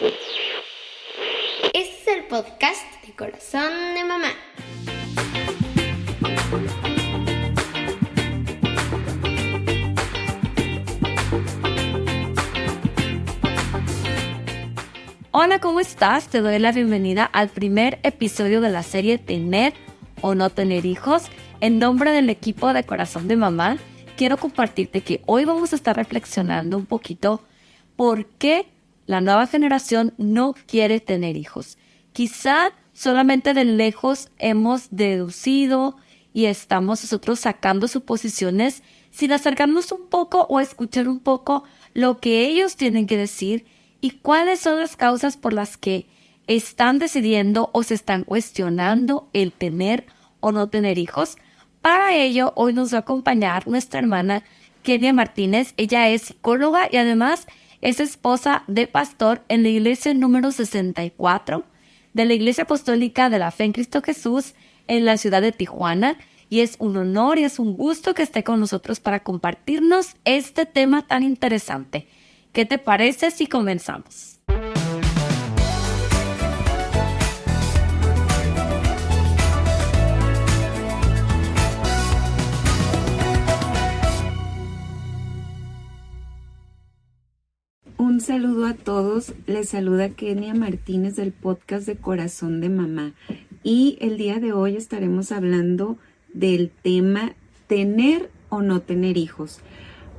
Este es el podcast de Corazón de Mamá. Hola, ¿cómo estás? Te doy la bienvenida al primer episodio de la serie Tener o no tener hijos. En nombre del equipo de Corazón de Mamá, quiero compartirte que hoy vamos a estar reflexionando un poquito por qué la nueva generación no quiere tener hijos. Quizá solamente de lejos hemos deducido y estamos nosotros sacando suposiciones sin acercarnos un poco o escuchar un poco lo que ellos tienen que decir y cuáles son las causas por las que están decidiendo o se están cuestionando el tener o no tener hijos. Para ello, hoy nos va a acompañar nuestra hermana Kenia Martínez. Ella es psicóloga y además es esposa de pastor en la iglesia número 64 de la Iglesia Apostólica de la Fe en Cristo Jesús en la ciudad de Tijuana. Y es un honor y es un gusto que esté con nosotros para compartirnos este tema tan interesante. ¿Qué te parece si comenzamos? Un saludo a todos, les saluda Kenia Martínez del podcast de Corazón de Mamá y el día de hoy estaremos hablando del tema tener o no tener hijos,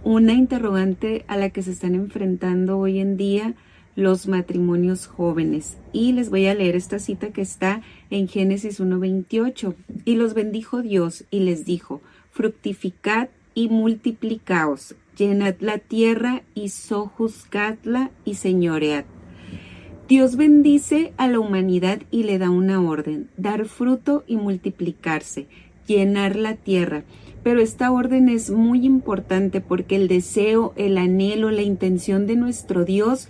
una interrogante a la que se están enfrentando hoy en día los matrimonios jóvenes. Y les voy a leer esta cita que está en Génesis 1:28. Y los bendijo Dios y les dijo: fructificad y multiplicaos, llenad la tierra y sojuzgadla y señoread. Dios bendice a la humanidad y le da una orden: dar fruto y multiplicarse, llenar la tierra. Pero esta orden es muy importante porque el deseo, el anhelo, la intención de nuestro Dios,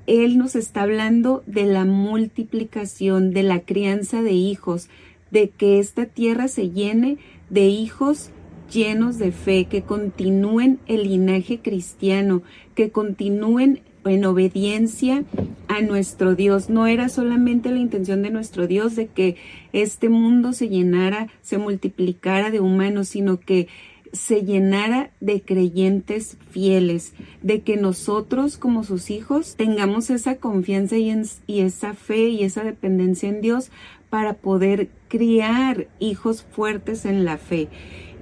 Él nos está hablando de la multiplicación, de la crianza de hijos, de que esta tierra se llene de hijos llenos de fe, que continúen el linaje cristiano, que continúen en obediencia a nuestro Dios. No era solamente la intención de nuestro Dios de que este mundo se llenara, se multiplicara de humanos, sino que se llenara de creyentes fieles, de que nosotros como sus hijos tengamos esa confianza y esa fe y esa dependencia en Dios para poder criar hijos fuertes en la fe.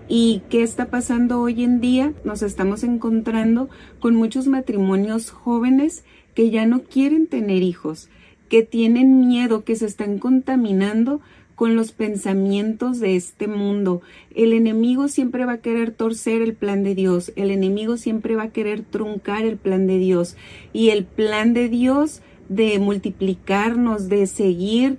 ¿Y qué está pasando hoy en día? Nos estamos encontrando con muchos matrimonios jóvenes que ya no quieren tener hijos, que tienen miedo, que se están contaminando con los pensamientos de este mundo. El enemigo siempre va a querer torcer el plan de Dios, el enemigo siempre va a querer truncar el plan de Dios, y el plan de Dios de multiplicarnos, de seguir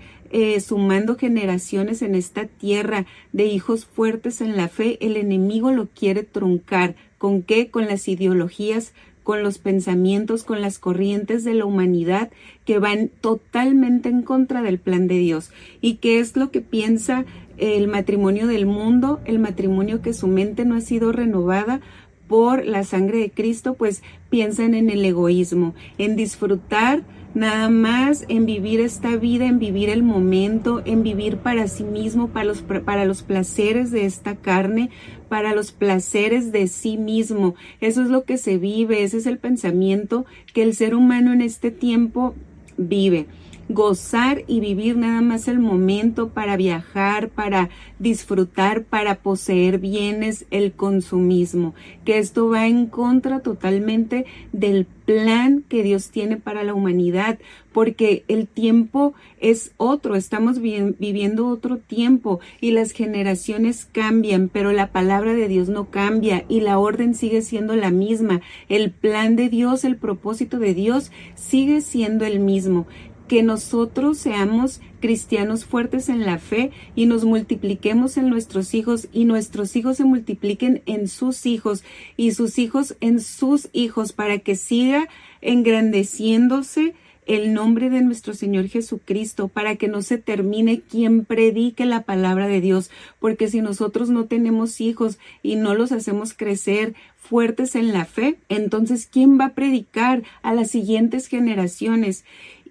sumando generaciones en esta tierra de hijos fuertes en la fe, el enemigo lo quiere truncar. ¿Con qué? Con las ideologías, con los pensamientos, con las corrientes de la humanidad que van totalmente en contra del plan de Dios. ¿Y qué es lo que piensa el matrimonio del mundo? El matrimonio que su mente no ha sido renovada por la sangre de Cristo, pues piensan en el egoísmo, en disfrutar nada más, en vivir esta vida, en vivir el momento, en vivir para sí mismo, para los placeres de esta carne, para los placeres de sí mismo. Eso es lo que se vive, ese es el pensamiento que el ser humano en este tiempo vive. Gozar y vivir nada más el momento, para viajar, para disfrutar, para poseer bienes, el consumismo, que esto va en contra totalmente del plan que Dios tiene para la humanidad, porque el tiempo es otro, estamos viviendo otro tiempo y las generaciones cambian, pero la palabra de Dios no cambia y la orden sigue siendo la misma. El plan de Dios, el propósito de Dios sigue siendo el mismo. Que nosotros seamos cristianos fuertes en la fe y nos multipliquemos en nuestros hijos y nuestros hijos se multipliquen en sus hijos y sus hijos en sus hijos, para que siga engrandeciéndose el nombre de nuestro Señor Jesucristo, para que no se termine quien predique la palabra de Dios, porque si nosotros no tenemos hijos y no los hacemos crecer fuertes en la fe, entonces ¿quién va a predicar a las siguientes generaciones?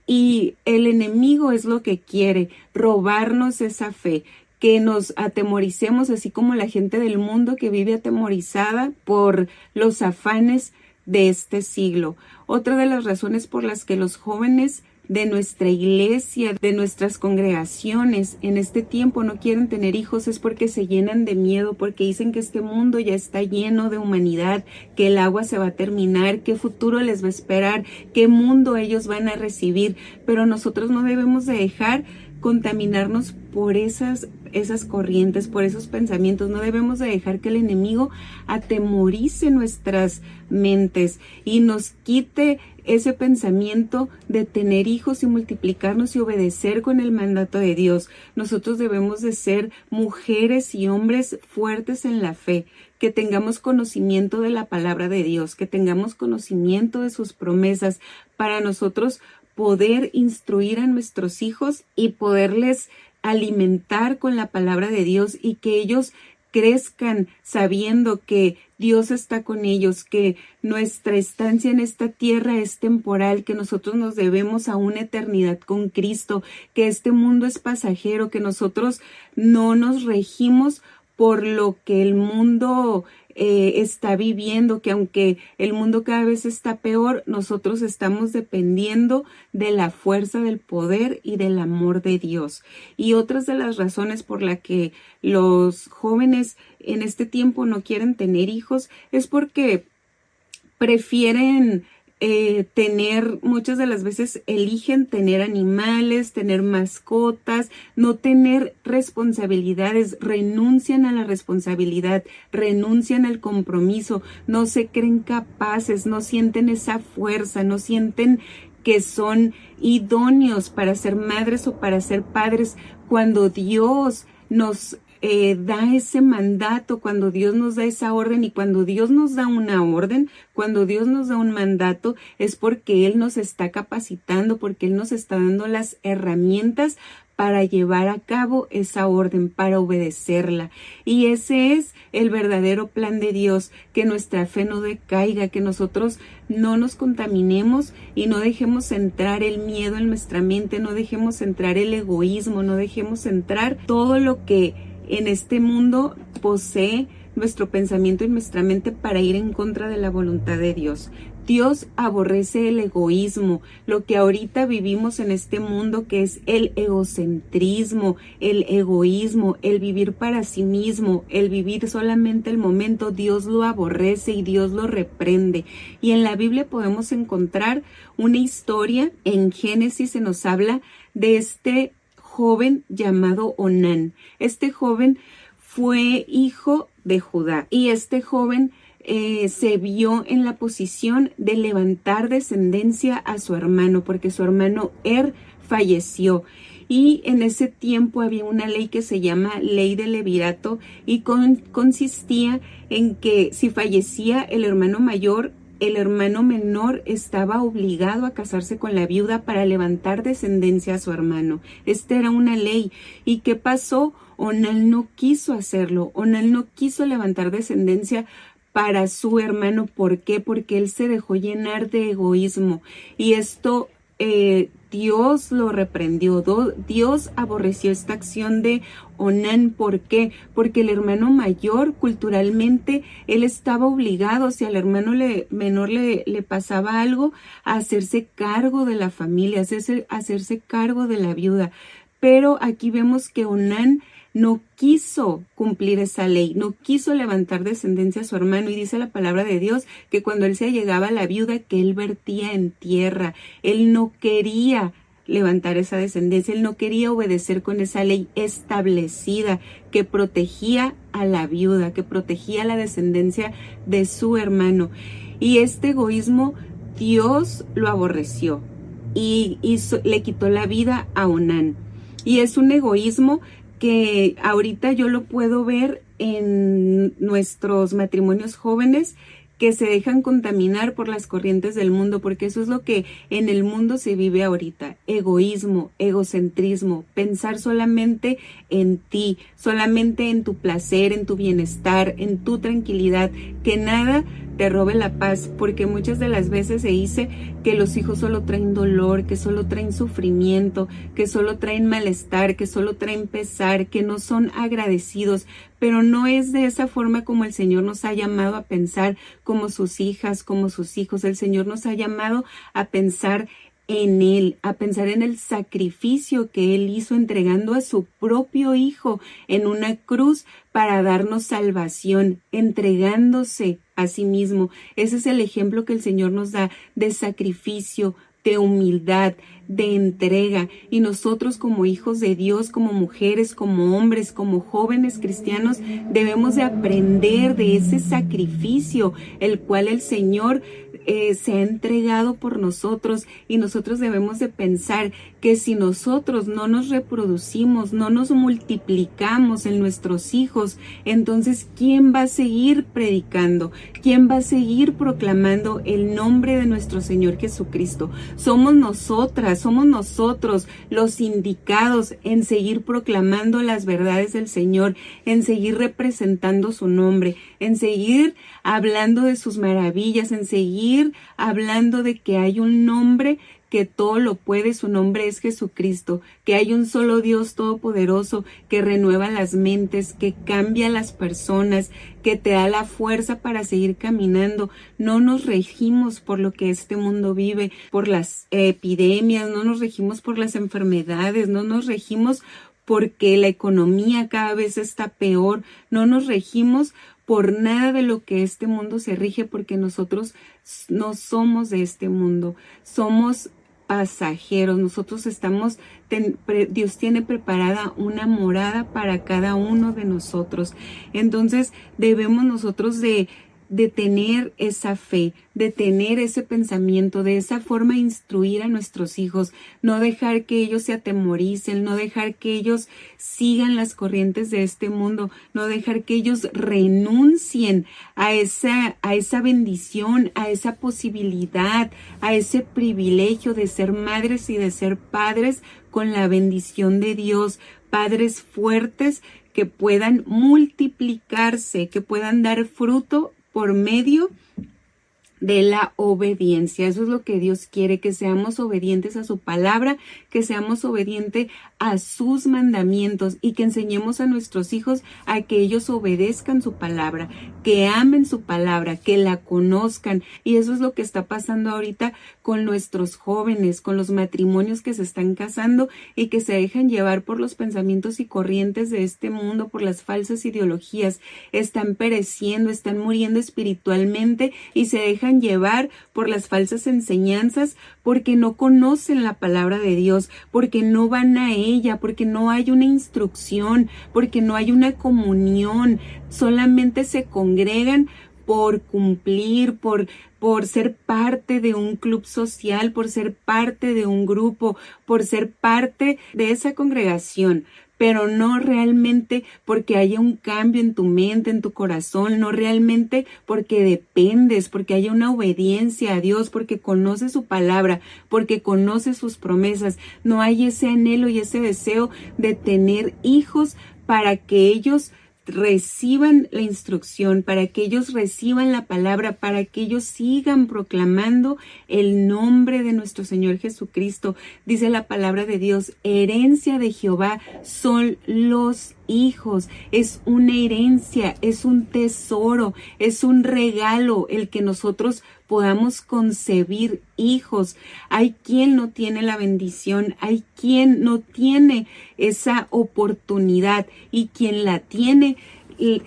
Y el enemigo es lo que quiere, robarnos esa fe, que nos atemoricemos, así como la gente del mundo que vive atemorizada por los afanes de este siglo. Otra de las razones por las que los jóvenes de nuestra iglesia, de nuestras congregaciones en este tiempo no quieren tener hijos es porque se llenan de miedo, porque dicen que este mundo ya está lleno de humanidad, que el agua se va a terminar, qué futuro les va a esperar, qué mundo ellos van a recibir. Pero nosotros no debemos de dejar contaminarnos por esas corrientes, por esos pensamientos. No debemos de dejar que el enemigo atemorice nuestras mentes y nos quite ese pensamiento de tener hijos y multiplicarnos y obedecer con el mandato de Dios. Nosotros debemos de ser mujeres y hombres fuertes en la fe, que tengamos conocimiento de la palabra de Dios, que tengamos conocimiento de sus promesas, para nosotros poder instruir a nuestros hijos y poderles alimentar con la palabra de Dios, y que ellos crezcan sabiendo que Dios está con ellos, que nuestra estancia en esta tierra es temporal, que nosotros nos debemos a una eternidad con Cristo, que este mundo es pasajero, que nosotros no nos regimos por lo que el mundo está viviendo, que aunque el mundo cada vez está peor, nosotros estamos dependiendo de la fuerza, del poder y del amor de Dios. Y otras de las razones por las que los jóvenes en este tiempo no quieren tener hijos es porque prefieren tener, muchas de las veces eligen tener animales, tener mascotas, no tener responsabilidades, renuncian a la responsabilidad, renuncian al compromiso, no se creen capaces, no sienten esa fuerza, no sienten que son idóneos para ser madres o para ser padres, cuando Dios nos da ese mandato, cuando Dios nos da esa orden. Y cuando Dios nos da una orden, cuando Dios nos da un mandato, es porque Él nos está capacitando, porque Él nos está dando las herramientas para llevar a cabo esa orden, para obedecerla. Y ese es el verdadero plan de Dios, que nuestra fe no decaiga, que nosotros no nos contaminemos y no dejemos entrar el miedo en nuestra mente, no dejemos entrar el egoísmo, no dejemos entrar todo lo que en este mundo posee nuestro pensamiento y nuestra mente para ir en contra de la voluntad de Dios. Dios aborrece el egoísmo, lo que ahorita vivimos en este mundo, que es el egocentrismo, el egoísmo, el vivir para sí mismo, el vivir solamente el momento. Dios lo aborrece y Dios lo reprende. Y en la Biblia podemos encontrar una historia. En Génesis se nos habla de este joven llamado Onán. Este joven fue hijo de Judá, y este joven se vio en la posición de levantar descendencia a su hermano, porque su hermano falleció. Y en ese tiempo había una ley que se llama ley del levirato, y consistía en que si fallecía el hermano mayor, el hermano menor estaba obligado a casarse con la viuda para levantar descendencia a su hermano. Esta era una ley. ¿Y qué pasó? Onán no quiso hacerlo. Onán no quiso levantar descendencia para su hermano. ¿Por qué? Porque él se dejó llenar de egoísmo. Y esto Dios lo reprendió. Dios aborreció esta acción de Onán. ¿Por qué? Porque el hermano mayor, culturalmente, él estaba obligado, si al hermano menor le pasaba algo, a hacerse cargo de la familia, hacerse cargo de la viuda. Pero aquí vemos que Onán no quiso cumplir esa ley, no quiso levantar descendencia a su hermano, y dice la palabra de Dios que cuando él se allegaba a la viuda, que él vertía en tierra. Él no quería levantar esa descendencia, él no quería obedecer con esa ley establecida que protegía a la viuda, que protegía la descendencia de su hermano. Y este egoísmo Dios lo aborreció y le quitó la vida a Onán. Y es un egoísmo que ahorita yo lo puedo ver en nuestros matrimonios jóvenes, que se dejan contaminar por las corrientes del mundo, porque eso es lo que en el mundo se vive ahorita: egoísmo, egocentrismo, pensar solamente en ti, solamente en tu placer, en tu bienestar, en tu tranquilidad, que nada te robe la paz, porque muchas de las veces se dice que los hijos solo traen dolor, que solo traen sufrimiento, que solo traen malestar, que solo traen pesar, que no son agradecidos, pero no es de esa forma como el Señor nos ha llamado a pensar como sus hijas, como sus hijos. El Señor nos ha llamado a pensar en Él, a pensar en el sacrificio que Él hizo entregando a su propio Hijo en una cruz para darnos salvación, entregándose a sí mismo. Ese es el ejemplo que el Señor nos da de sacrificio, de humildad, de entrega. Y nosotros como hijos de Dios, como mujeres, como hombres, como jóvenes cristianos, debemos de aprender de ese sacrificio, el cual el Señor se ha entregado por nosotros, y nosotros debemos de pensar que si nosotros no nos reproducimos, no nos multiplicamos en nuestros hijos, entonces ¿quién va a seguir predicando? ¿Quién va a seguir proclamando el nombre de nuestro Señor Jesucristo? Somos nosotros los indicados en seguir proclamando las verdades del Señor, en seguir representando su nombre, en seguir hablando de sus maravillas, en seguir hablando de que hay un nombre que todo lo puede, su nombre es Jesucristo, que hay un solo Dios todopoderoso que renueva las mentes, que cambia a las personas, que te da la fuerza para seguir caminando. No nos regimos por lo que este mundo vive, por las epidemias, no nos regimos por las enfermedades, no nos regimos porque la economía cada vez está peor, no nos regimos por nada de lo que este mundo se rige, porque nosotros no somos de este mundo, somos pasajeros. Nosotros Dios tiene preparada una morada para cada uno de nosotros. Entonces debemos nosotros de tener esa fe, de tener ese pensamiento, de esa forma instruir a nuestros hijos, no dejar que ellos se atemoricen, no dejar que ellos sigan las corrientes de este mundo, no dejar que ellos renuncien a esa bendición, a esa posibilidad, a ese privilegio de ser madres y de ser padres con la bendición de Dios, padres fuertes que puedan multiplicarse, que puedan dar fruto por medio de la obediencia. Eso es lo que Dios quiere, que seamos obedientes a su palabra, que seamos obedientes a sus mandamientos, y que enseñemos a nuestros hijos a que ellos obedezcan su palabra, que amen su palabra, que la conozcan. Y eso es lo que está pasando ahorita con nuestros jóvenes, con los matrimonios que se están casando y que se dejan llevar por los pensamientos y corrientes de este mundo, por las falsas ideologías. Están pereciendo, están muriendo espiritualmente y se dejan llevar por las falsas enseñanzas, porque no conocen la palabra de Dios, porque no van a ella, porque no hay una instrucción, porque no hay una comunión. Solamente se congregan por cumplir, por ser parte de un club social, por ser parte de un grupo, por ser parte de esa congregación, pero no realmente porque haya un cambio en tu mente, en tu corazón, no realmente porque dependes, porque haya una obediencia a Dios, porque conoces su palabra, porque conoces sus promesas. No hay ese anhelo y ese deseo de tener hijos para que ellos reciban la instrucción, para que ellos reciban la palabra, para que ellos sigan proclamando el nombre de nuestro Señor Jesucristo. Dice la palabra de Dios: herencia de Jehová son los hijos. Es una herencia, es un tesoro, es un regalo el que nosotros podamos concebir hijos. Hay quien no tiene la bendición, hay quien no tiene esa oportunidad, y quien la tiene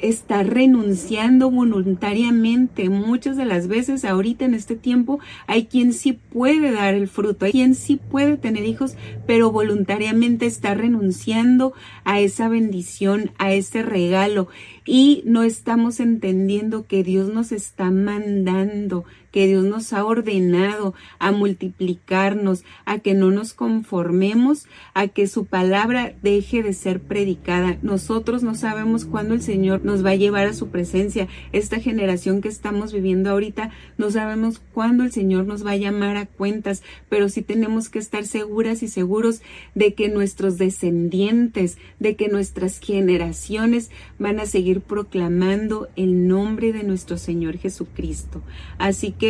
está renunciando voluntariamente. Muchas de las veces ahorita en este tiempo hay quien sí puede dar el fruto, hay quien sí puede tener hijos, pero voluntariamente está renunciando a esa bendición, a ese regalo, y no estamos entendiendo que Dios nos está mandando, que Dios nos ha ordenado a multiplicarnos, a que no nos conformemos, a que su palabra deje de ser predicada. Nosotros no sabemos cuándo el Señor nos va a llevar a su presencia. Esta generación que estamos viviendo ahorita, no sabemos cuándo el Señor nos va a llamar a cuentas, pero sí tenemos que estar seguras y seguros de que nuestros descendientes, de que nuestras generaciones van a seguir proclamando el nombre de nuestro Señor Jesucristo. Así que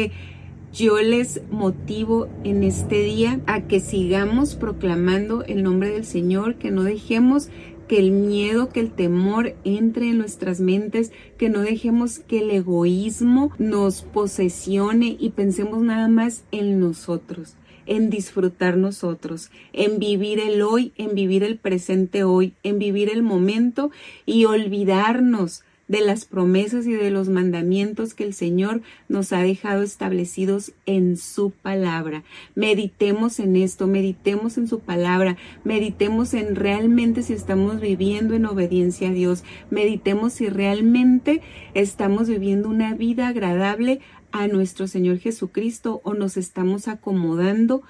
yo les motivo en este día a que sigamos proclamando el nombre del Señor, que no dejemos que el miedo, que el temor entre en nuestras mentes, que no dejemos que el egoísmo nos posesione y pensemos nada más en nosotros, en disfrutar nosotros, en vivir el hoy, en vivir el presente hoy, en vivir el momento y olvidarnos de las promesas y de los mandamientos que el Señor nos ha dejado establecidos en su palabra. Meditemos en esto, meditemos en su palabra, meditemos en realmente si estamos viviendo en obediencia a Dios, meditemos si realmente estamos viviendo una vida agradable a nuestro Señor Jesucristo o nos estamos acomodando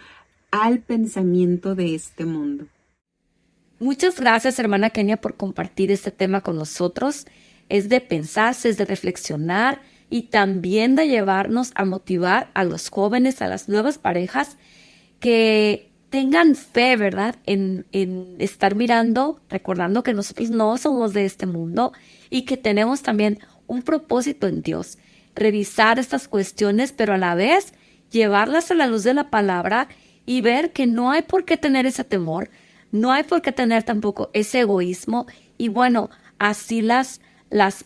al pensamiento de este mundo. Muchas gracias, hermana Kenia, por compartir este tema con nosotros. Es de pensarse, es de reflexionar y también de llevarnos a motivar a los jóvenes, a las nuevas parejas, que tengan fe, ¿verdad? En estar mirando, recordando que nosotros no somos de este mundo y que tenemos también un propósito en Dios. Revisar estas cuestiones, pero a la vez llevarlas a la luz de la palabra y ver que no hay por qué tener ese temor, no hay por qué tener tampoco ese egoísmo. Y bueno, así las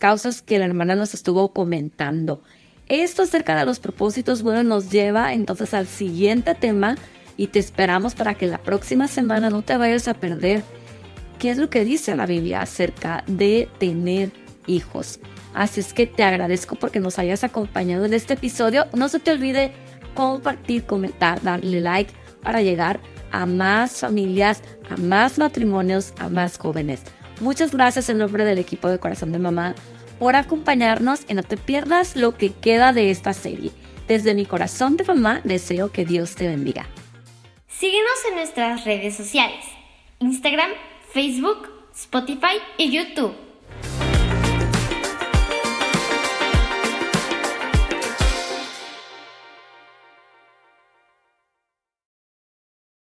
causas que la hermana nos estuvo comentando. Esto acerca de los propósitos, bueno, nos lleva entonces al siguiente tema y te esperamos para que la próxima semana no te vayas a perder qué es lo que dice la Biblia acerca de tener hijos. Así es que te agradezco porque nos hayas acompañado en este episodio. No se te olvide compartir, comentar, darle like para llegar a más familias, a más matrimonios, a más jóvenes. Muchas gracias en nombre del equipo de Corazón de Mamá por acompañarnos y no te pierdas lo que queda de esta serie. Desde mi corazón de mamá deseo que Dios te bendiga. Síguenos en nuestras redes sociales: Instagram, Facebook, Spotify y YouTube.